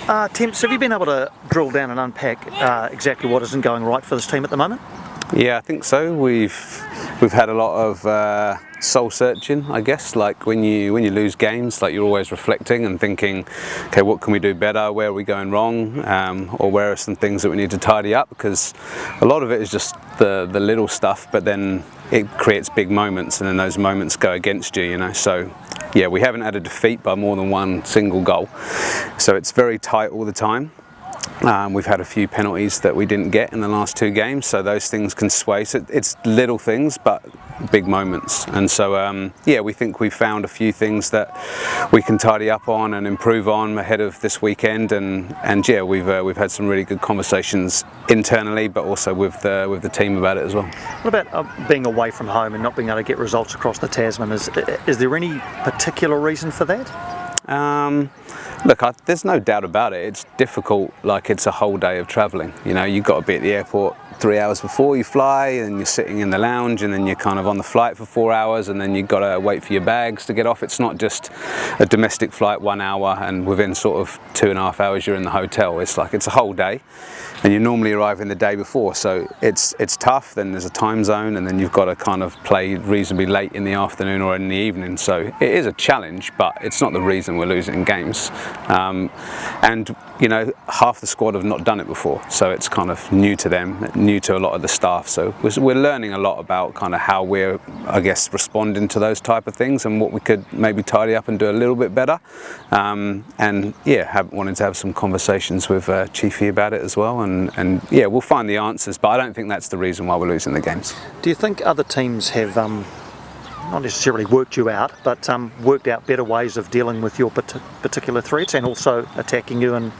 Temps, have you been able to drill down and unpack exactly what isn't going right for this team at the moment? Yeah, I think so. We've had a lot of soul searching, I guess. Like when you lose games, like you're always reflecting and thinking, okay, what can we do better? Where are we going wrong? Or where are some things that we need to tidy up? Because a lot of it is just the little stuff, but then it creates big moments, and then those moments go against you, you know. So yeah, we haven't had a defeat by more than one single goal, so it's very tight all the time. We've had a few penalties that we didn't get in the last 2 games, so those things can sway. So it's little things, but big moments. And so, yeah, we think we've found a few things that we can tidy up on and improve on ahead of this weekend. And yeah, we've had some really good conversations internally, but also with the team about it as well. What about being away from home and not being able to get results across the Tasman? Is there any particular reason for that? Look, there's no doubt about it. It's difficult, like it's a whole day of travelling. You know, you've got to be at the airport 3 hours before you fly, and you're sitting in the lounge, and then you're kind of on the flight for 4 hours, and then you've got to wait for your bags to get off. It's not just a domestic flight, 1 hour, and within sort of 2.5 hours you're in the hotel. It's like it's a whole day, and you normally arrive in the day before, so it's tough. Then there's a time zone, and then you've got to kind of play reasonably late in the afternoon or in the evening. So it is a challenge, but it's not the reason we're losing games. And you know, half the squad have not done it before, so it's kind of new to them, new to a lot of the staff. So we're learning a lot about kind of how we're, I guess, responding to those type of things and what we could maybe tidy up and do a little bit better. And yeah, wanting to have some conversations with Chiefy about it as well. And yeah, we'll find the answers, but I don't think that's the reason why we're losing the games. Do you think other teams have not necessarily worked you out, but worked out better ways of dealing with your particular threats and also attacking you in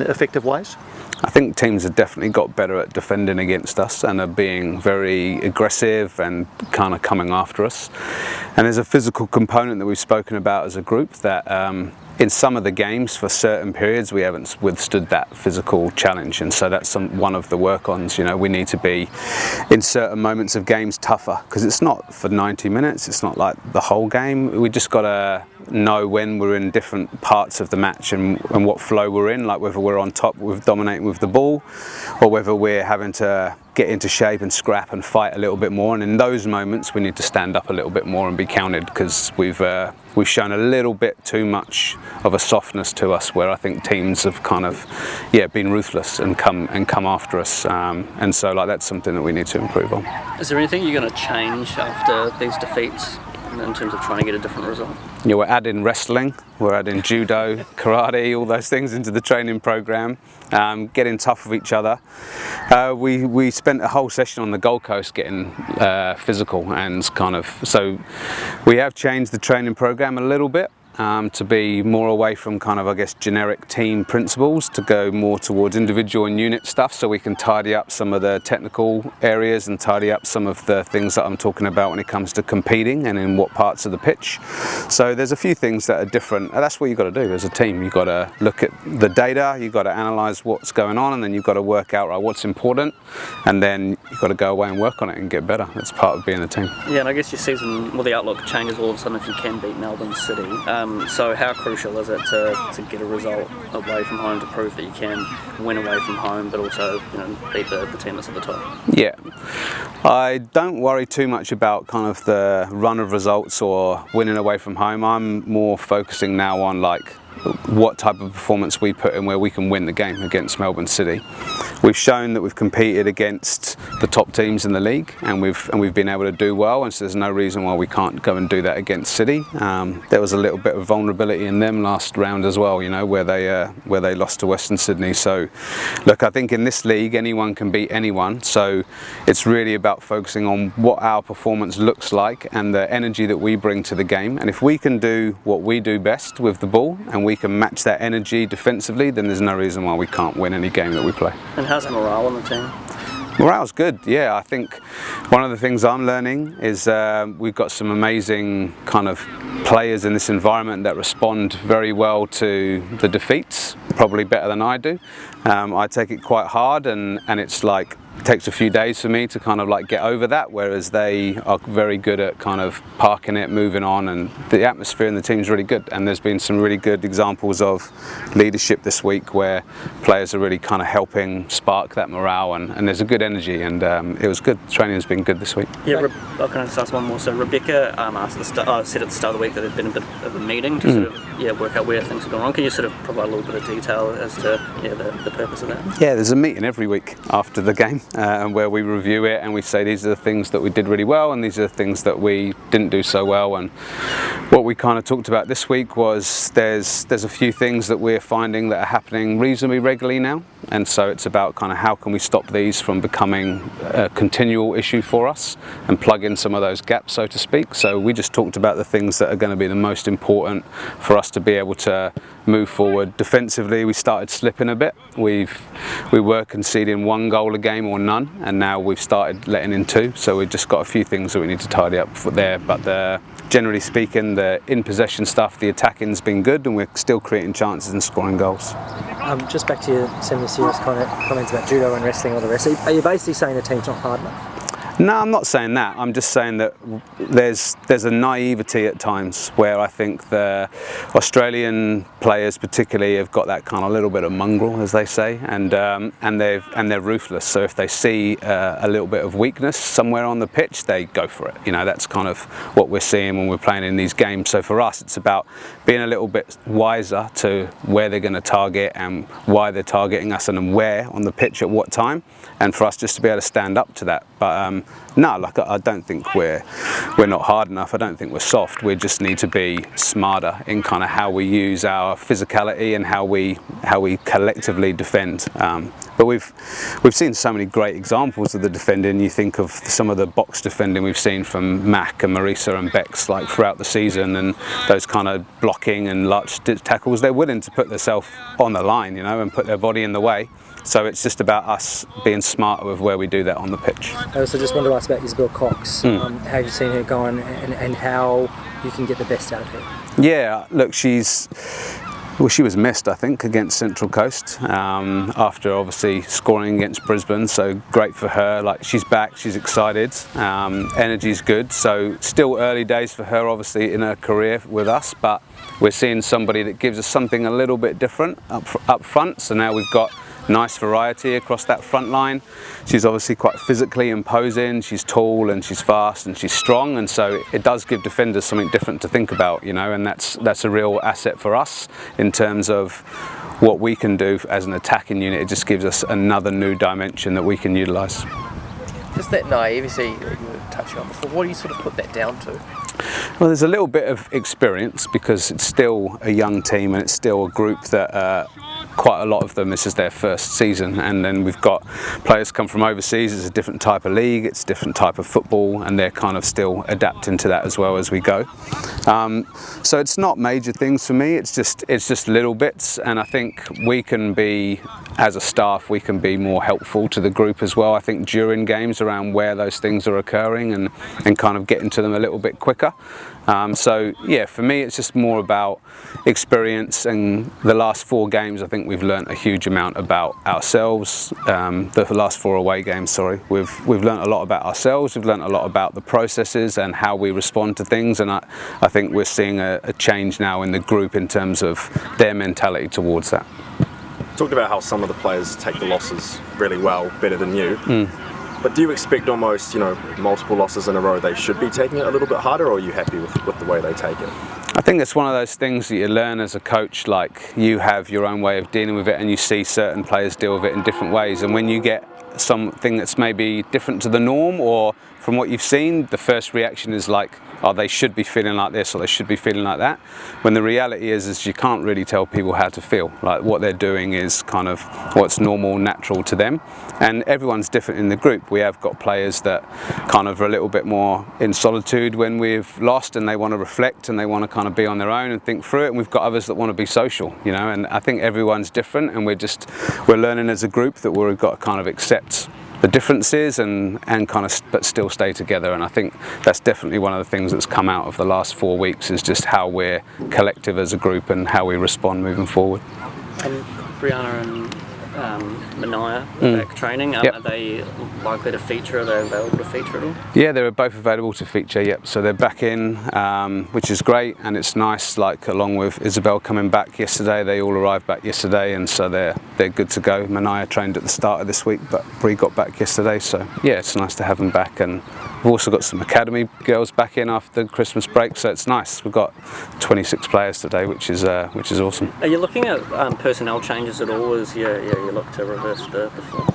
effective ways? I think teams have definitely got better at defending against us and are being very aggressive and kind of coming after us. And there's a physical component that we've spoken about as a group that in some of the games for certain periods we haven't withstood that physical challenge, and so that's one of the work-ons. You know, we need to be in certain moments of games tougher, because it's not for 90 minutes, it's not like the whole game. We just got to know when we're in different parts of the match and what flow we're in, like whether we're on top with dominating with the ball or whether we're having to get into shape and scrap and fight a little bit more. And in those moments we need to stand up a little bit more and be counted, because we've shown a little bit too much of a softness to us, where I think teams have kind of been ruthless and come after us, and so like that's something that we need to improve on. Is there anything you're going to change after these defeats in terms of trying to get a different result? Yeah, we're adding wrestling, we're adding judo, karate, all those things into the training program, getting tough with each other. We spent a whole session on the Gold Coast getting physical, and kind of, so we have changed the training program a little bit. To be more away from kind of, I guess, generic team principles, to go more towards individual and unit stuff, so we can tidy up some of the technical areas and tidy up some of the things that I'm talking about when it comes to competing and in what parts of the pitch. So there's a few things that are different, and that's what you've got to do as a team. You've got to look at the data, you've got to analyse what's going on, and then you've got to work out, right, what's important, and then you've got to go away and work on it and get better. That's part of being a team. Yeah, and I guess your season, well, the outlook changes all of a sudden if you can beat Melbourne City. So how crucial is it to get a result away from home to prove that you can win away from home, but also, you know, beat the team that's at the top? Yeah, I don't worry too much about kind of the run of results or winning away from home. I'm more focusing now on like what type of performance we put in where we can win the game against Melbourne City. We've shown that we've competed against the top teams in the league, and we've been able to do well, and so there's no reason why we can't go and do that against City. There was a little bit of vulnerability in them last round as well, you know, where they lost to Western Sydney. So look, I think in this league anyone can beat anyone, so it's really about focusing on what our performance looks like and the energy that we bring to the game. And if we can do what we do best with the ball and we can match that energy defensively, then there's no reason why we can't win any game that we play. And how's morale on the team? Morale's good, yeah. I think one of the things I'm learning is we've got some amazing kind of players in this environment that respond very well to the defeats, probably better than I do. I take it quite hard, and it's like takes a few days for me to kind of like get over that, whereas they are very good at kind of parking it, moving on, and the atmosphere in the team is really good. And there's been some really good examples of leadership this week where players are really kind of helping spark that morale, and there's a good energy, and it was good. Training has been good this week. Yeah, I can just ask one more. So Rebecca said at the start of the week that there'd been a bit of a meeting to sort of work out where things have gone wrong. Can you sort of provide a little bit of detail as to the purpose of that? Yeah, there's a meeting every week after the game where we review it and we say these are the things that we did really well and these are the things that we didn't do so well. And what we kind of talked about this week was there's a few things that we're finding that are happening reasonably regularly now, and so it's about kind of how can we stop these from becoming a continual issue for us and plug in some of those gaps, so to speak. So we just talked about the things that are going to be the most important for us to be able to move forward. Defensively, we started slipping a bit. We were conceding 1 goal a game or none, and now we've started letting in 2. So we've just got a few things that we need to tidy up for there. But generally speaking, the in possession stuff, the attacking's been good, and we're still creating chances and scoring goals. Just back to your semi-serious comments about judo and wrestling and all the rest. Are you basically saying the team's not hard enough? No, I'm not saying that. I'm just saying that there's a naivety at times where I think the Australian players particularly have got that kind of little bit of mongrel, as they say, and they're ruthless. So if they see a little bit of weakness somewhere on the pitch, they go for it. You know, that's kind of what we're seeing when we're playing in these games. So for us, it's about being a little bit wiser to where they're going to target and why they're targeting us and where on the pitch at what time, and for us just to be able to stand up to that. But no, like I don't think we're not hard enough. I don't think we're soft. We just need to be smarter in kind of how we use our physicality and how we collectively defend. But we've seen so many great examples of the defending. You think of some of the box defending we've seen from Mac and Marisa and Bex like throughout the season, and those kind of blocking and large tackles. They're willing to put themselves on the line, you know, and put their body in the way. So it's just about us being smart with where we do that on the pitch. I also just wanted to ask about Isabel Cox. How have you seen her going, and how you can get the best out of her? Yeah, look, she was missed, I think, against Central Coast after obviously scoring against Brisbane. So great for her. Like, she's back, she's excited, energy's good. So still early days for her, obviously, in her career with us, but we're seeing somebody that gives us something a little bit different up front. So now we've got nice variety across that front line. She's obviously quite physically imposing. She's tall and she's fast and she's strong, and so it does give defenders something different to think about, you know, and that's a real asset for us in terms of what we can do as an attacking unit. It just gives us another new dimension that we can utilise. Just that naivety that you were touching on before, what do you sort of put that down to? Well, there's a little bit of experience because it's still a young team and it's still a group that quite a lot of them, this is their first season, and then we've got players come from overseas. It's a different type of league, it's a different type of football, and they're kind of still adapting to that as well as we go. So it's not major things for me, it's just little bits, and I think we can be, as a staff, we can be more helpful to the group as well. I think during games around where those things are occurring and kind of getting to them a little bit quicker. So yeah, for me it's just more about experience, and the last 4 games I think we've learnt a huge amount about ourselves. The last 4 away games, sorry, we've learnt a lot about ourselves, we've learnt a lot about the processes and how we respond to things, and I think we're seeing a change now in the group in terms of their mentality towards that. Talked about how some of the players take the losses really well, better than you. But do you expect almost, you know, multiple losses in a row, they should be taking it a little bit harder, or are you happy with the way they take it? I think it's one of those things that you learn as a coach, like you have your own way of dealing with it and you see certain players deal with it in different ways, and when you get something that's maybe different to the norm or from what you've seen, the first reaction is like, oh, they should be feeling like this or they should be feeling like that, when the reality is you can't really tell people how to feel. Like, what they're doing is kind of what's normal, natural to them, and everyone's different in the group. We have got players that kind of are a little bit more in solitude when we've lost, and they want to reflect and they want to kind of be on their own and think through it, and we've got others that want to be social, you know, and I think everyone's different, and we're learning as a group that we've got to kind of accept the differences and kind of but still stay together. And I think that's definitely one of the things that's come out of the last 4 weeks, is just how we're collective as a group and how we respond moving forward. And Brianna and Mania back training. Yep. Are they likely to feature? Are they available to feature at all? Yeah, they're both available to feature, yep. So they're back in, which is great, and it's nice, like along with Isabel coming back yesterday, they all arrived back yesterday, and so they're good to go. Mania trained at the start of this week, but Bree got back yesterday, so yeah, it's nice to have them back. And we've also got some academy girls back in after the Christmas break, so it's nice. We've got 26 players today, which is awesome. Are you looking at personnel changes at all as you look to reverse the form?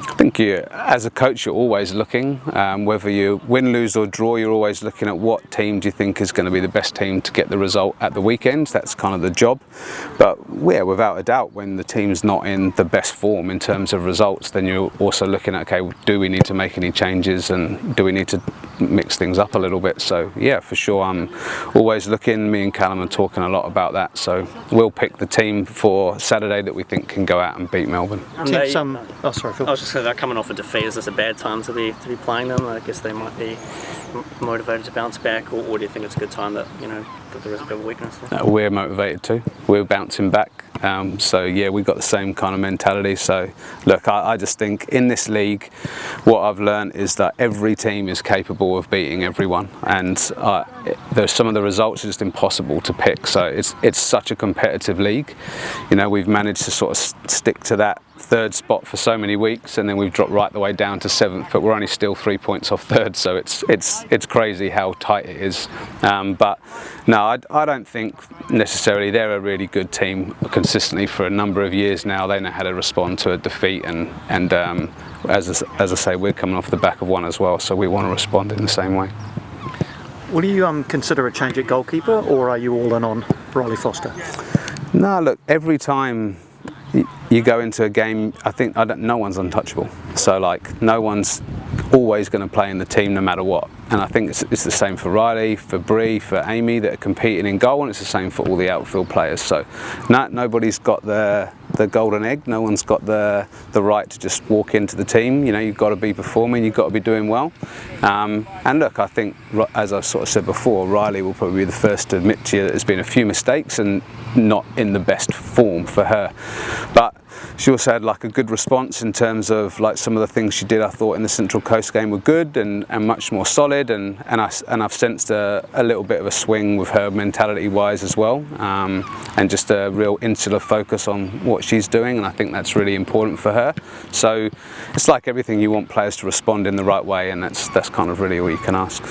I think as a coach, you're always looking, whether you win, lose or draw, you're always looking at what team do you think is going to be the best team to get the result at the weekend. That's kind of the job. But yeah, without a doubt, when the team's not in the best form in terms of results, then you're also looking at, okay, do we need to make any changes and do we need to mix things up a little bit? So yeah, for sure, I'm always looking. Me and Callum are talking a lot about that. So we'll pick the team for Saturday that we think can go out and beat Melbourne. Oh, sorry, Phil. I was just saying, they're coming off a defeat. Is this a bad time to be playing them? I guess they might be motivated to bounce back, or do you think it's a good time that that there is a bit of weakness there? We're motivated too. We're bouncing back. So yeah, we've got the same kind of mentality. So look, I just think in this league, what I've learned is that every team is capable of beating everyone, and there's some of the results are just impossible to pick. So it's such a competitive league. We've managed to sort of stick to that third spot for so many weeks, and then we've dropped right the way down to 7th, but we're only still 3 points off 3rd, so it's crazy how tight it is. But no, I don't think necessarily. They're a really good team consistently for a number of years now. They know how to respond to a defeat, and as I say, we're coming off the back of one as well, so we want to respond in the same way. Will you consider a change at goalkeeper, or are you all in on Riley Foster? No, look, every time you go into a game, I think no one's untouchable. So like, no one's always going to play in the team no matter what. And I think it's the same for Riley, for Bree, for Amy that are competing in goal, and it's the same for all the outfield players. So nobody's got the golden egg. No one's got the right to just walk into the team. You've got to be performing, you've got to be doing well. And look, I think, as I sort of said before, Riley will probably be the first to admit to you that there's been a few mistakes and not in the best form for her. But she also had like a good response in terms of like some of the things she did. I thought in the Central Coast game were good and much more solid, and I've sensed a little bit of a swing with her mentality wise as well, and just a real insular focus on what she's doing, and I think that's really important for her. So it's like everything, you want players to respond in the right way, and that's kind of really all you can ask.